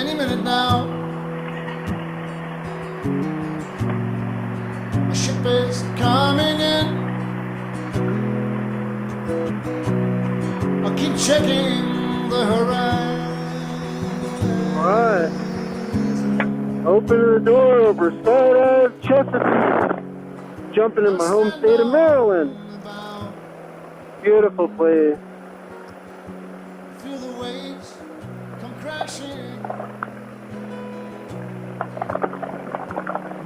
any minute now. A ship is coming in. I'll keep checking the horizon. Alright. Open the door over Skydive Chesapeake. Jumping in my home state of Maryland. Beautiful place. Feel the waves come crashing.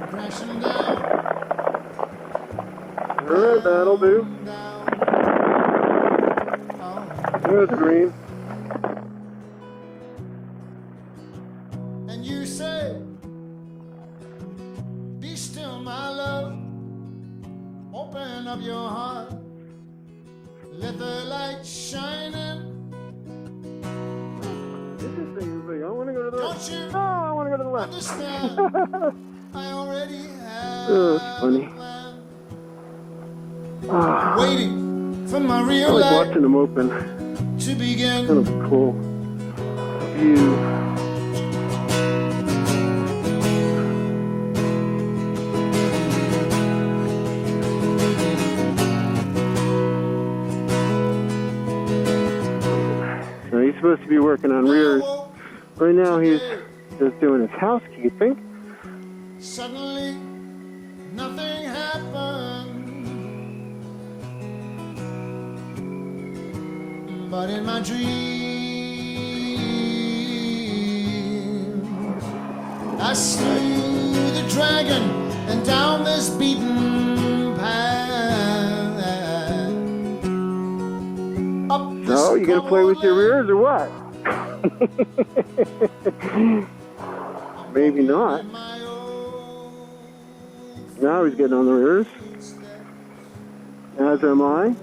Crashing down. Alright, that'll do. There's the green. And you say, be still, my love. Open up your heart. Let the light shine in. Interesting. I want to go to the Don't you No, I want to go to the left. understand? I already have Oh, it's funny. Ah, waiting for my I real like life watching them open. to begin. Kind of a cool view. So he's supposed to be working on rears. Right now he's just doing his housekeeping. Suddenly, nothing happened. But in my dream, I slew the dragon and down this beaten path. Up this So, you gonna play with your rears or what? Maybe not. Now he's getting on the rears. As am I.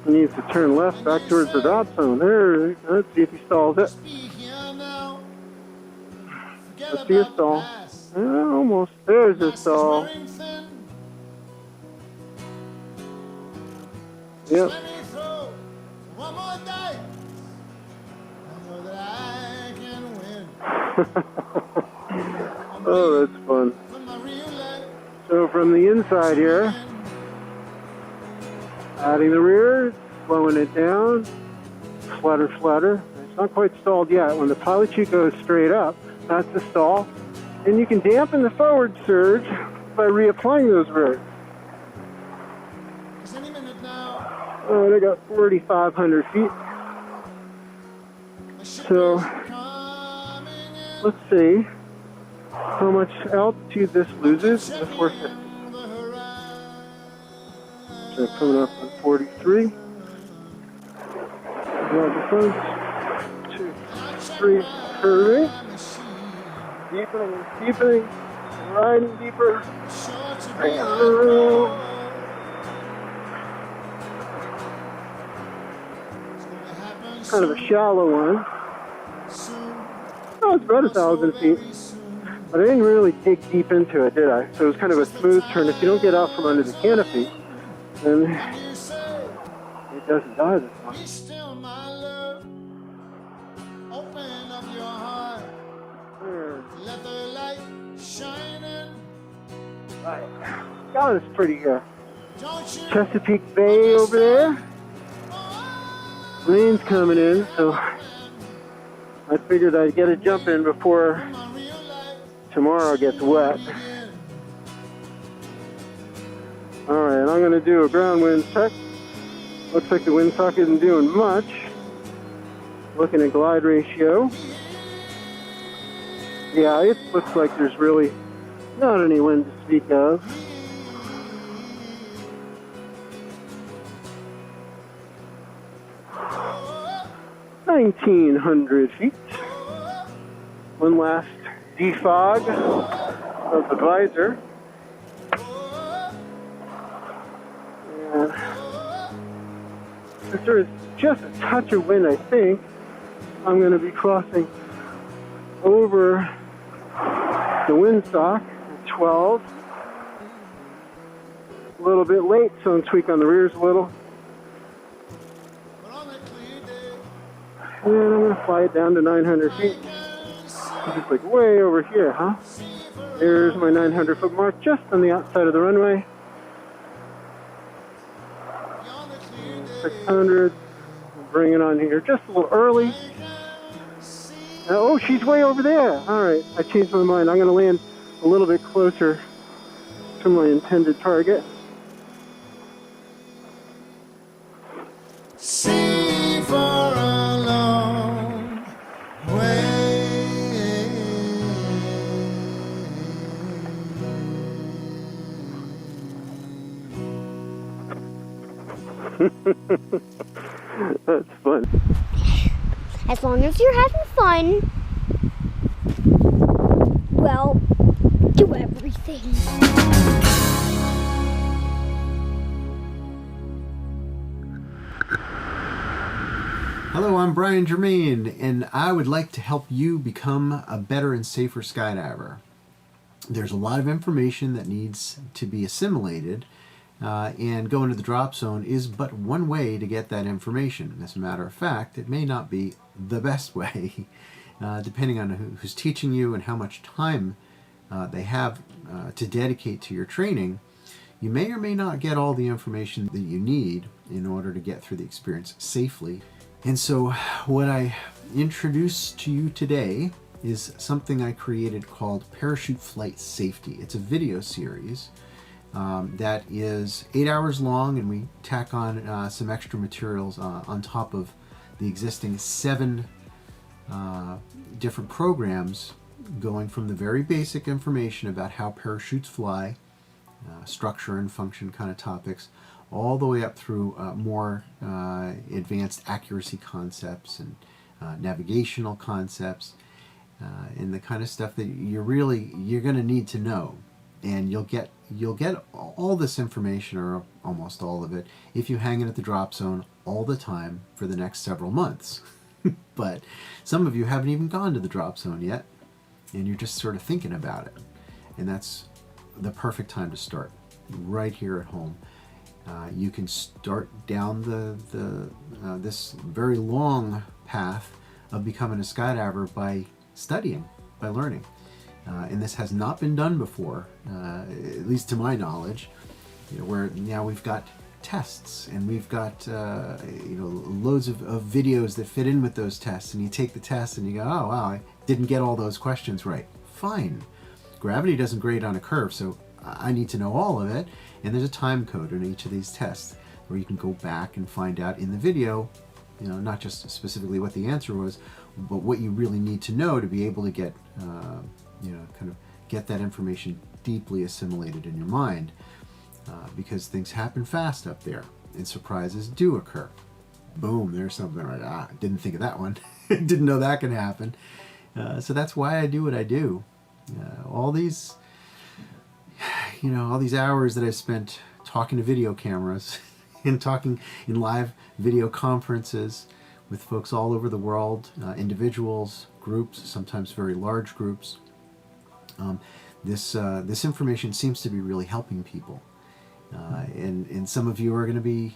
He needs to turn left back towards the drop zone. There, let's see if he stalls it. Let's see a stall. Almost. There's a stall. Yep. Oh, that's fun. So from the inside here, adding the rear, slowing it down, flutter, flutter. It's not quite stalled yet. When the pilot chute goes straight up, that's the stall. And you can dampen the forward surge by reapplying those rears. Oh, they got 4,500 feet. So, let's see how much altitude this loses before 50. So coming up on 43. Grab the front. 2, 3, curving. Deepening and deepening. Riding deeper. Kind of a shallow one. Oh, it's about 1,000 feet. But I didn't really dig deep into it, did I? So it was kind of a smooth turn. If you don't get out from under the canopy, then it doesn't die this much. Right. That was pretty Chesapeake Bay over there. Rain's coming in, so I figured I'd get a jump in before tomorrow gets wet. Alright, I'm going to do a ground wind check. Looks like the windsock isn't doing much. Looking at glide ratio. Yeah, it looks like there's really not any wind to speak of. $1,900 feet. One last defog of the visor. And if there is just a touch of wind, I think I'm going to be crossing over the windsock at 12. A little bit late, so I'm tweaking on the rears a little. And I'm going to fly it down to 900 feet. Just like way over here, huh? There's my 900-foot mark just on the outside of the runway. 600. Bring it on here just a little early. Oh, she's way over there. All right, I changed my mind. I'm going to land a little bit closer to my intended target. See for a long way. That's fun. As long as you're having fun, well, do everything. Hello, I'm Brian Germain, and I would like to help you become a better and safer skydiver. There's a lot of information that needs to be assimilated, and going to the drop zone is but one way to get that information. As a matter of fact, it may not be the best way, depending on who's teaching you and how much time they have to dedicate to your training. You may or may not get all the information that you need in order to get through the experience safely. And so what I introduce to you today is something I created called Parachute Flight Safety. It's a video series that is 8 hours long, and we tack on some extra materials on top of the existing 7 different programs, going from the very basic information about how parachutes fly, structure and function kind of topics, all the way up through more advanced accuracy concepts and navigational concepts, and the kind of stuff that you're going to need to know. And you'll get all this information, or almost all of it, if you hang it at the drop zone all the time for the next several months. But some of you haven't even gone to the drop zone yet, and you're just sort of thinking about it. And that's the perfect time to start, right here at home. You can start down this very long path of becoming a skydiver by studying, by learning. And this has not been done before, at least to my knowledge, where now we've got tests, and we've got loads of videos that fit in with those tests, and you take the test and you go, oh wow, I didn't get all those questions right. Fine. Gravity doesn't grade on a curve, so I need to know all of it, and there's a time code in each of these tests where you can go back and find out in the video, not just specifically what the answer was, but what you really need to know to be able to get kind of get that information deeply assimilated in your mind, because things happen fast up there and surprises do occur. Boom, there's something right. I didn't think of that one. Didn't know that could happen. So that's why I do what I do. All these hours that I've spent talking to video cameras and talking in live video conferences with folks all over the world, individuals, groups, sometimes very large groups. This information seems to be really helping people. And some of you are going to be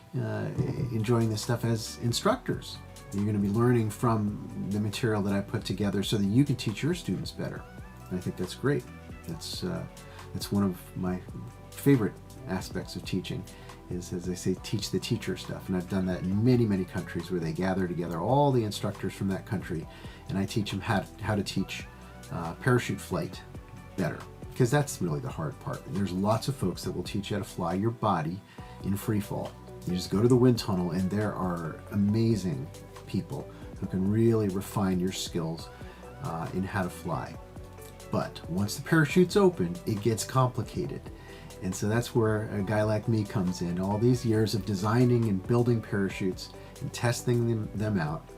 enjoying this stuff as instructors. You're going to be learning from the material that I put together so that you can teach your students better. And I think that's great. That's one of my favorite aspects of teaching, is, as I say, teach the teacher stuff. And I've done that in many, many countries where they gather together all the instructors from that country, and I teach them how to teach parachute flight better, because that's really the hard part. There's lots of folks that will teach you how to fly your body in free fall. You just go to the wind tunnel, and there are amazing people who can really refine your skills in how to fly. But once the parachute's open, it gets complicated. And so that's where a guy like me comes in. All these years of designing and building parachutes and testing them out,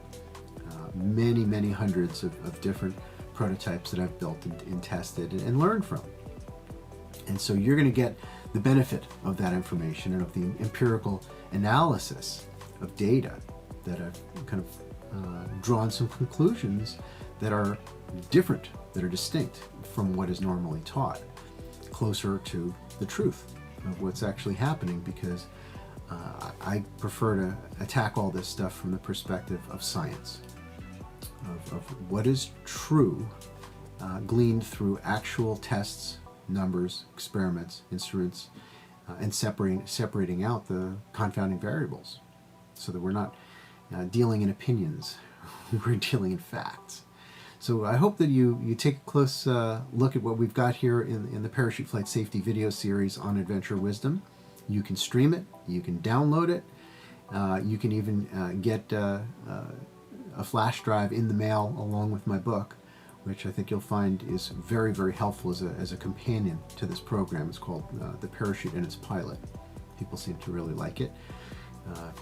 many, many hundreds of different prototypes that I've built and tested and learned from. And so you're going to get the benefit of that information and of the empirical analysis of data that I've kind of drawn some conclusions that are different, that are distinct from what is normally taught, closer to the truth of what's actually happening, because I prefer to attack all this stuff from the perspective of science. of what is true, gleaned through actual tests, numbers, experiments, instruments, and separating out the confounding variables, so that we're not dealing in opinions, we're dealing in facts. So I hope that you take a close look at what we've got here in the Parachute Flight Safety video series on Adventure Wisdom. You can stream it, you can download it, you can even get a flash drive in the mail along with my book, which I think you'll find is very, very helpful as a companion to this program. It's called The Parachute and Its Pilot. People seem to really like it.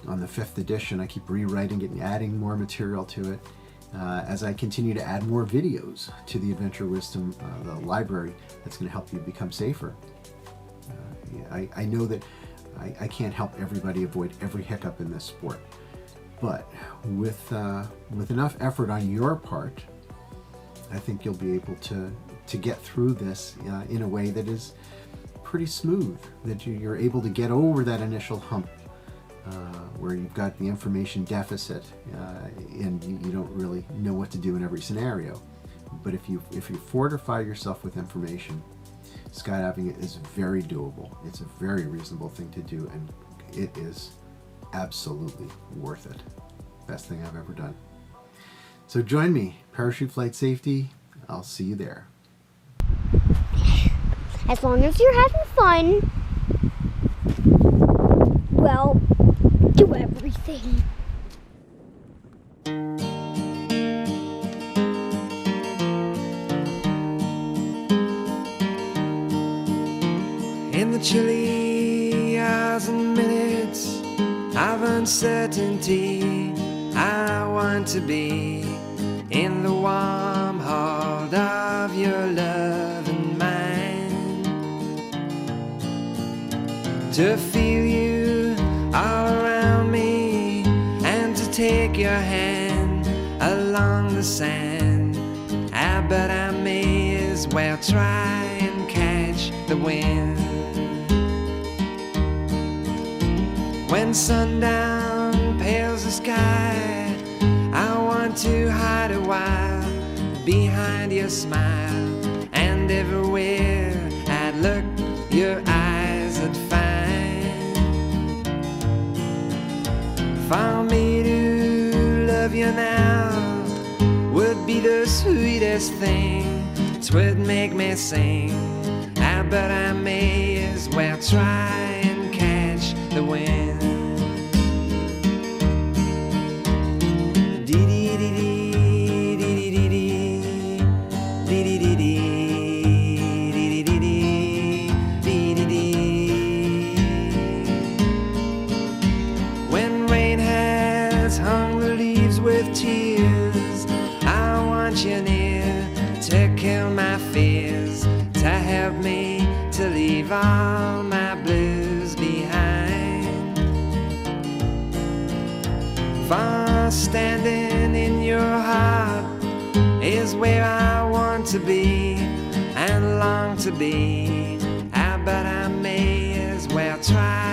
On the 5th edition, I keep rewriting it and adding more material to it. As I continue to add more videos to the Adventure Wisdom, the library that's going to help you become safer. I know that I can't help everybody avoid every hiccup in this sport, but with enough effort on your part, I think you'll be able to get through this in a way that is pretty smooth, that you're able to get over that initial hump where you've got the information deficit and you don't really know what to do in every scenario. But if you fortify yourself with information, skydiving is very doable. It's a very reasonable thing to do, and it is absolutely worth it. Best thing I've ever done. So join me, Parachute Flight Safety. I'll see you there. As long as you're having fun, well, do everything. In the chilly hours and minutes of uncertainty, I want to be in the warm hold of your love and mine, to feel you all around me and to take your hand along the sand. But I may as well try and catch the wind. When sundown pales the sky, I want to hide a while behind your smile, and everywhere I'd look, your eyes I'd find. For me to love you now would be the sweetest thing. 'Twould make me sing. But I may as well try and catch the wind. When rain has hung the leaves with tears, I want you near to kill my fears, to help me to leave all my blues behind. For standing in your heart is where I want to be and long to be. But I may as well try